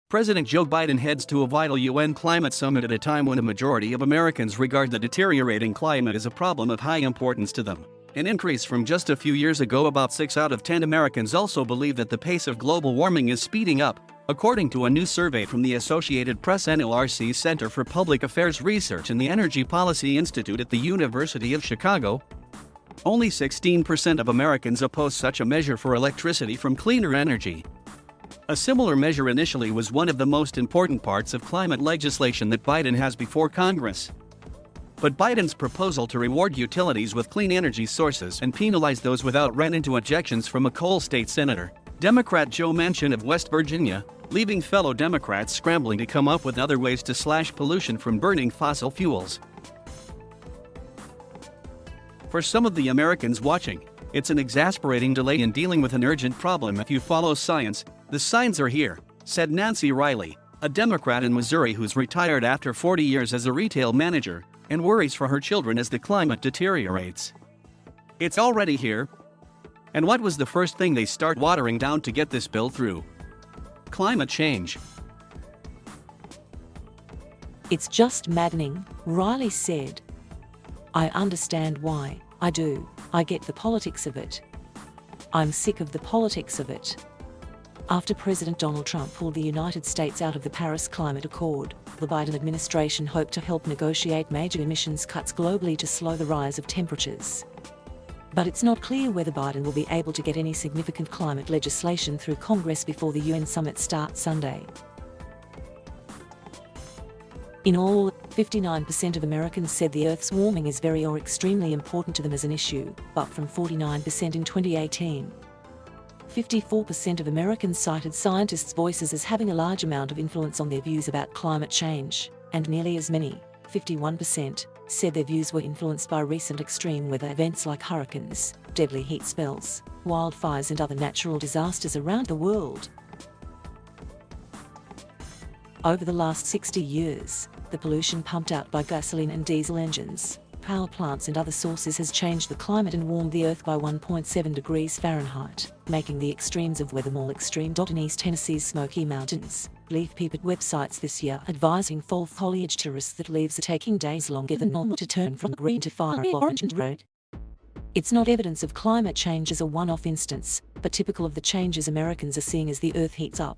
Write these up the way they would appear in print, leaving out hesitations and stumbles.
President Joe Biden heads to a vital UN climate summit at a time when a majority of Americans regard the deteriorating climate as a problem of high importance to them. An increase from just a few years ago. About 6 out of 10 Americans also believe that the pace of global warming is speeding up, according to a new survey from the Associated Press-NORC Center for Public Affairs Research and the Energy Policy Institute at the University of Chicago. Only 16% of Americans oppose such a measure for electricity from cleaner energy. A similar measure initially was one of the most important parts of climate legislation that Biden has before Congress. But Biden's proposal to reward utilities with clean energy sources and penalize those without ran into objections from a coal state senator, Democrat Joe Manchin of West Virginia, leaving fellow Democrats scrambling to come up with other ways to slash pollution from burning fossil fuels. For some of the Americans watching, it's an exasperating delay in dealing with an urgent problem. If you follow science, the signs are here, said Nancy Riley, a Democrat in Missouri who's retired after 40 years as a retail manager and worries for her children as the climate deteriorates. It's already here. And what was the first thing they start watering down to get this bill through? Climate change. It's just maddening, Riley said. I understand why, I do, I get the politics of it. I'm sick of the politics of it. After President Donald Trump pulled the United States out of the Paris Climate Accord, the Biden administration hoped to help negotiate major emissions cuts globally to slow the rise of temperatures. But it's not clear whether Biden will be able to get any significant climate legislation through Congress before the UN summit starts Sunday. In all, 59% of Americans said the Earth's warming is very or extremely important to them as an issue, up from 49% in 2018. 54% of Americans cited scientists' voices as having a large amount of influence on their views about climate change, and nearly as many, 51%, said their views were influenced by recent extreme weather events like hurricanes, deadly heat spells, wildfires and other natural disasters around the world. Over the last 60 years, the pollution pumped out by gasoline and diesel engines, power plants and other sources has changed the climate and warmed the Earth by 1.7 degrees Fahrenheit, making the extremes of weather more extreme. In East Tennessee's Smoky Mountains, leaf peeped websites this year advising fall foliage tourists that leaves are taking days longer than normal to turn from green to fiery orange and red. It's not evidence of climate change as a one-off instance, but typical of the changes Americans are seeing as the Earth heats up.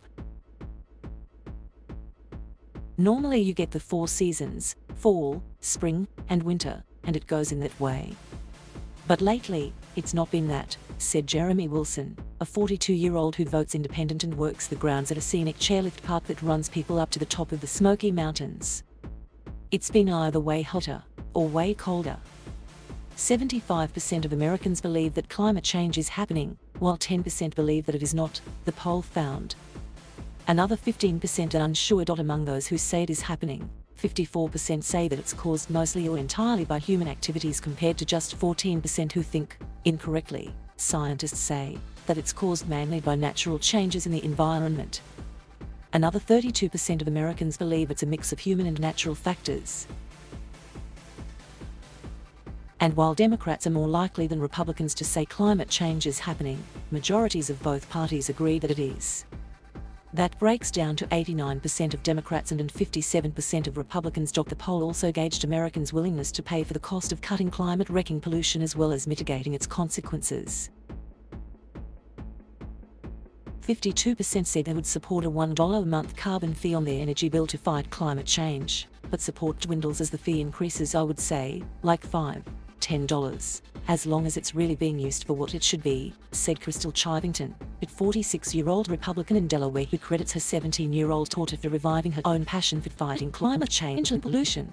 Normally you get the 4 seasons, fall, spring, and winter, and it goes in that way. But lately, it's not been that, said Jeremy Wilson, a 42-year-old who votes independent and works the grounds at a scenic chairlift park that runs people up to the top of the Smoky Mountains. It's been either way hotter, or way colder. 75% of Americans believe that climate change is happening, while 10% believe that it is not, the poll found. Another 15% are unsure. Among those who say it is happening, 54% say that it's caused mostly or entirely by human activities compared to just 14% who think, incorrectly, scientists say, that it's caused mainly by natural changes in the environment. Another 32% of Americans believe it's a mix of human and natural factors. And while Democrats are more likely than Republicans to say climate change is happening, majorities of both parties agree that it is. That breaks down to 89% of Democrats and 57% of Republicans. The poll also gauged Americans' willingness to pay for the cost of cutting climate-wrecking pollution as well as mitigating its consequences. 52% said they would support a $1 a month carbon fee on their energy bill to fight climate change, but support dwindles as the fee increases. I would say, like $5, $10, as long as it's really being used for what it should be, said Crystal Chivington, a 46-year-old Republican in Delaware who credits her 17-year-old daughter for reviving her own passion for fighting climate change and pollution.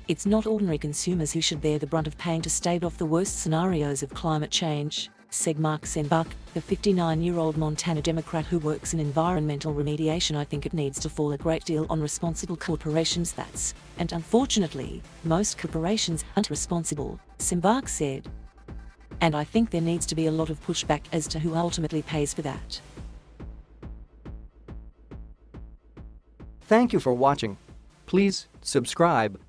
It's not ordinary consumers who should bear the brunt of paying to stave off the worst scenarios of climate change, said Mark Senbach, a 59-year-old Montana Democrat who works in environmental remediation. I think it needs to fall a great deal on responsible corporations. And unfortunately, most corporations aren't responsible, Senbach said. And I think there needs to be a lot of pushback as to who ultimately pays for that. Thank you for watching. Please subscribe.